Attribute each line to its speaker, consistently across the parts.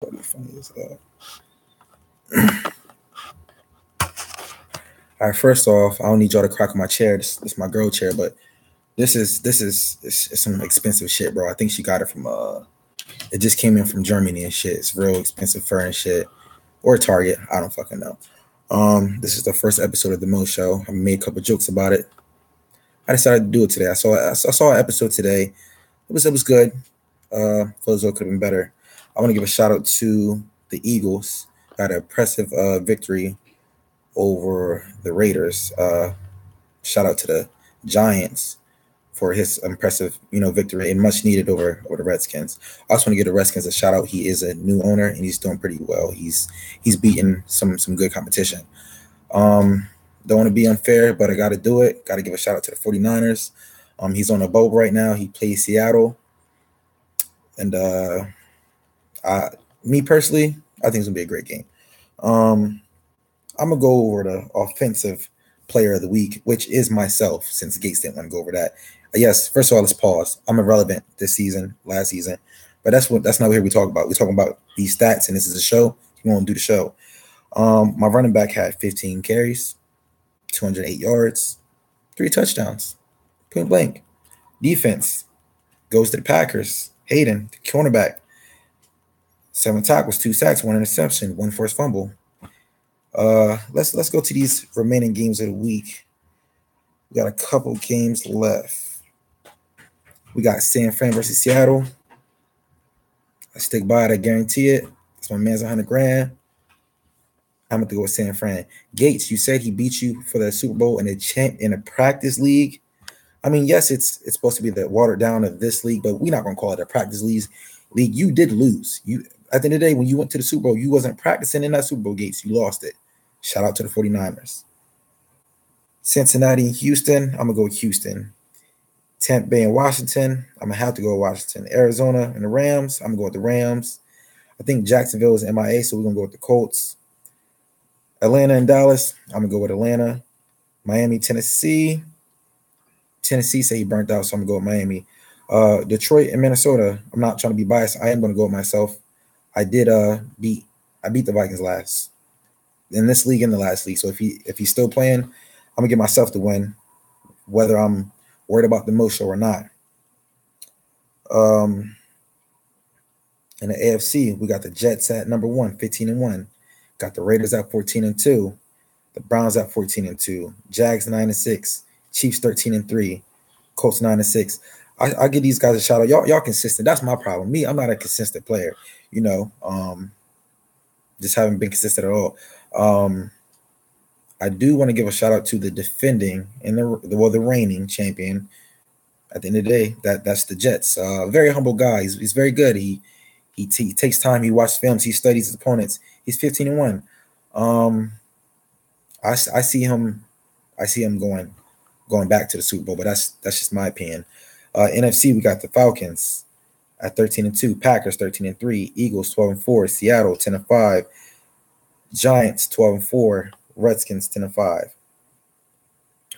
Speaker 1: Funny as hell. All right, first off, I don't need y'all to crack on my chair. This is my girl chair, but it's some expensive shit, bro. I think she got it from it just came in from Germany and shit. It's real expensive fur and shit, or Target. I don't fucking know. This is the first episode of the Mo Show. I made a couple jokes about it. I decided to do it today. I saw an episode today. It was good. Feels as though it could have been better. I want to give a shout out to the Eagles. Got an impressive victory over the Raiders. Shout out to the Giants for his impressive, victory and much needed over the Redskins. I also want to give the Redskins a shout out. He is a new owner and he's doing pretty well. He's beaten some good competition. Don't want to be unfair, but I got to do it. Got to give a shout out to the 49ers. He's on a boat right now. He plays Seattle. And me personally, I think it's going to be a great game. I'm going to go over the offensive player of the week, which is myself, since Gates didn't want to go over that. Yes, first of all, let's pause. I'm irrelevant this season, last season, but that's not what we talk about. We're talking about these stats, and this is a show. You want to do the show. My running back had 15 carries, 208 yards, 3 touchdowns, point blank. Defense goes to the Packers. Hayden, the cornerback, 7 tackles, 2 sacks, 1 interception, 1 forced fumble. Let's go to these remaining games of the week. We got a couple games left. We got San Fran versus Seattle. I stick by it. I guarantee it. It's my man's 100 grand. I'm going to go with San Fran. Gates, you said he beat you for the Super Bowl in a practice league. I mean, yes, it's supposed to be the watered down of this league, but we're not going to call it a practice league. You did lose. You at the end of the day, when you went to the Super Bowl, you wasn't practicing in that Super Bowl, Gates. You lost it. Shout out to the 49ers. Cincinnati and Houston. I'm going to go with Houston. Tampa Bay and Washington. I'm going to have to go with Washington. Arizona and the Rams. I'm going to go with the Rams. I think Jacksonville is MIA, so we're going to go with the Colts. Atlanta and Dallas. I'm going to go with Atlanta. Miami, Tennessee. Tennessee say he burnt out, so I'm going to go with Miami. Detroit and Minnesota. I'm not trying to be biased. I am going to go with myself. I did beat the Vikings last in this league, in the last league. So if he's still playing, I'm gonna give myself the win, whether I'm worried about the Mo Show or not. In the AFC, we got the Jets at number 1, 15-1. Got the Raiders at 14-2. The Browns at 14-2. Jags 9-6. Chiefs 13-3. Colts 9-6. I give these guys a shout out. Y'all consistent. That's my problem. Me, I'm not a consistent player. Just haven't been consistent at all. I do want to give a shout out to the defending and the reigning champion. At the end of the day, that's the Jets. Very humble guy. He's very good. He takes time. He watches films. He studies his opponents. He's 15-1. I see him. I see him going back to the Super Bowl, but that's just my opinion. NFC, we got the Falcons at 13-2, Packers 13-3, Eagles 12-4, Seattle 10-5, Giants 12-4, Redskins 10-5.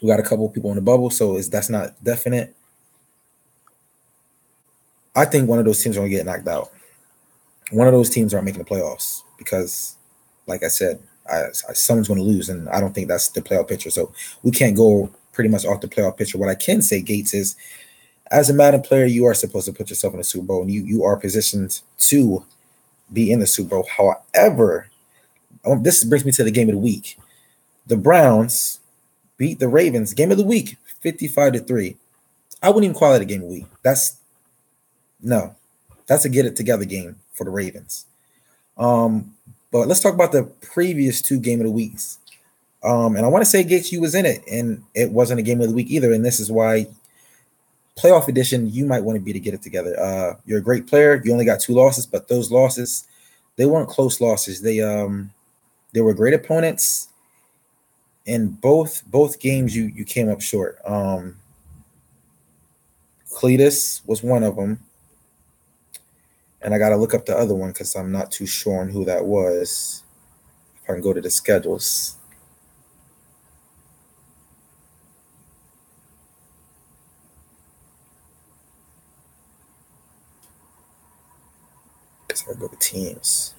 Speaker 1: We got a couple of people on the bubble, so that's not definite. I think one of those teams are going to get knocked out. One of those teams aren't making the playoffs because, like I said, someone's going to lose, and I don't think that's the playoff picture. So we can't go pretty much off the playoff picture. What I can say, Gates, is as a Madden player, you are supposed to put yourself in the Super Bowl, and you are positioned to be in the Super Bowl. However, this brings me to the game of the week. The Browns beat the Ravens. Game of the week, 55-3. I wouldn't even call it a game of the week. That's a get it together game for the Ravens. But let's talk about the previous 2 game of the weeks. And I want to say, Gates, you was in it, and it wasn't a game of the week either. And this is why playoff edition, you might want to be to get it together. You're a great player. You only got 2 losses, but those losses, they weren't close losses. They were great opponents. In both games, you came up short. Cletus was one of them. And I got to look up the other one because I'm not too sure on who that was. If I can go to the schedules. Because So I'll go to teams.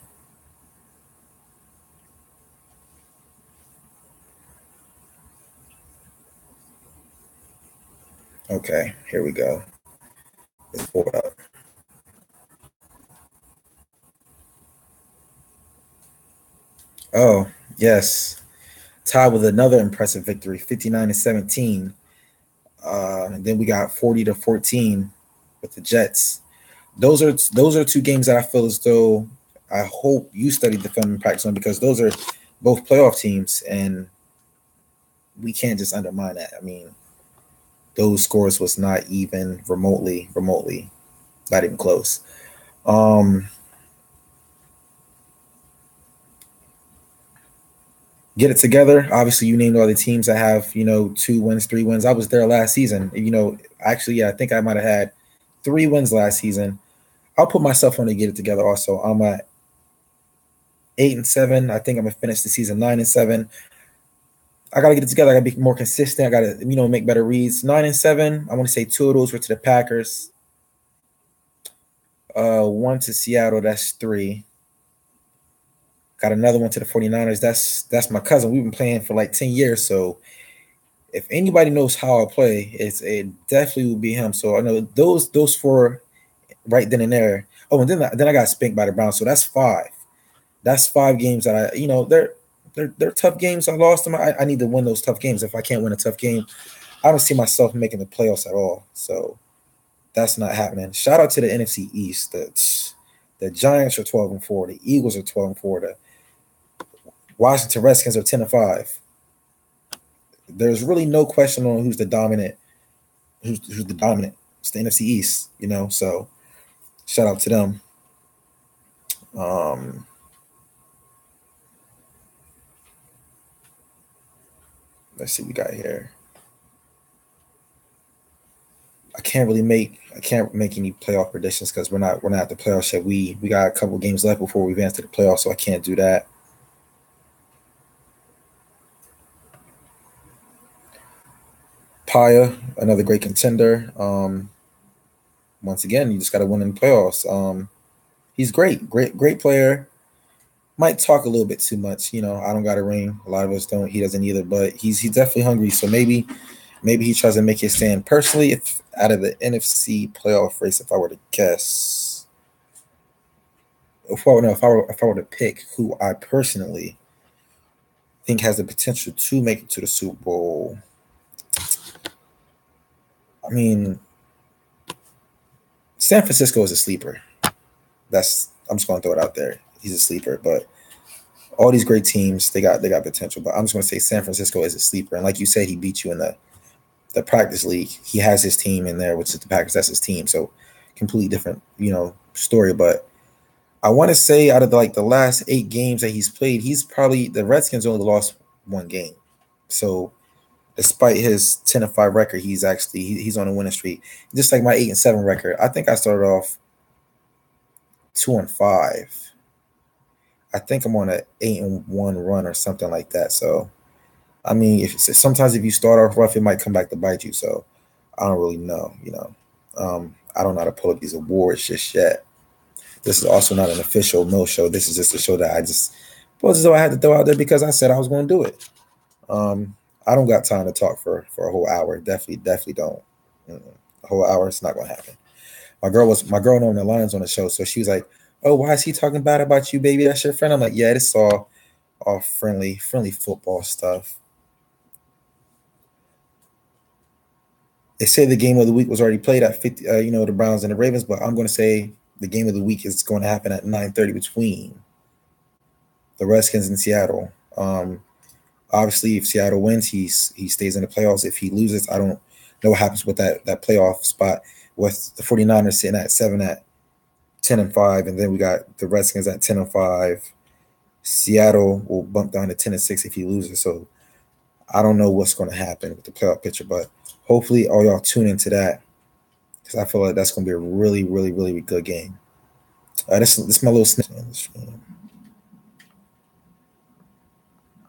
Speaker 1: Okay, here we go. Let's pull it up. Oh, yes. Tied with another impressive victory, 59-17. And then we got 40-14 with the Jets. Those are two games that I feel as though I hope you studied the film and practice on, because those are both playoff teams, and we can't just undermine that. I mean, those scores was not even remotely, not even close. Um, get it together. Obviously, you named all the teams that have 2 wins, 3 wins. I was there last season. Actually, yeah, I think I might have had 3 wins last season. I'll put myself on to get it together. Also, I'm at 8-7. I think I'm gonna finish the season 9-7. I gotta get it together. I gotta be more consistent. I gotta make better reads. 9-7. I want to say 2 of those were to the Packers. One to Seattle. That's 3. Got another one to the 49ers. That's my cousin. We've been playing for like 10 years. So if anybody knows how I play, it definitely will be him. So I know those 4 right then and there. Oh, and then I got spanked by the Browns. So that's 5. That's 5 games that they're tough games. I lost them. I need to win those tough games. If I can't win a tough game, I don't see myself making the playoffs at all. So that's not happening. Shout out to the NFC East. The Giants are 12-4. The Eagles are 12-4. The Washington Redskins are 10-5. There's really no question on who's the dominant. Who's the dominant? It's the NFC East. So shout out to them. Let's see what we got here. I can't make any playoff predictions because we're not at the playoffs yet. We got a couple games left before we advance to the playoffs, so I can't do that. Paya, another great contender. Once again, you just got to win in the playoffs. He's great player. Might talk a little bit too much. I don't got a ring. A lot of us don't. He doesn't either. But he's definitely hungry. So maybe he tries to make his stand. Personally, if out of the NFC playoff race, if I were to guess, if I were to pick who I personally think has the potential to make it to the Super Bowl, I mean, San Francisco is a sleeper. I'm just going to throw it out there. He's a sleeper, but all these great teams, they got potential. But I'm just going to say San Francisco is a sleeper. And like you said, he beat you in the practice league. He has his team in there, which is the Packers. That's his team. So completely different, story. But I want to say out of the last 8 games that he's played, he's probably the Redskins only lost 1 game. So despite his 10-5 record, he's on a winning streak. Just like my 8-7 record. I think I started off 2-5. I think I'm on an 8-1 run or something like that. So, I mean, sometimes if you start off rough, it might come back to bite you. So, I don't really know. I don't know how to pull up these awards just yet. This is also not an official no show. This is just a show that I just was as though I had to throw out there because I said I was going to do it. I don't got time to talk for a whole hour. Definitely don't. A whole hour, it's not going to happen. My girl on the lines on the show, so she was like, "Oh, why is he talking bad about you, baby? That's your friend." I'm like, "Yeah, it's all friendly football stuff." They say the game of the week was already played at 50. The Browns and the Ravens, but I'm going to say the game of the week is going to happen at 9:30 between the Redskins and Seattle. Obviously, if Seattle wins, he stays in the playoffs. If he loses, I don't know what happens with that playoff spot with the 49ers sitting at 7 at 10-5, and then we got the Redskins at 10-5. Seattle will bump down to 10-6 if he loses. So I don't know what's going to happen with the playoff picture, but hopefully all y'all tune into that because I feel like that's going to be a really, really, really good game. This is my little snip.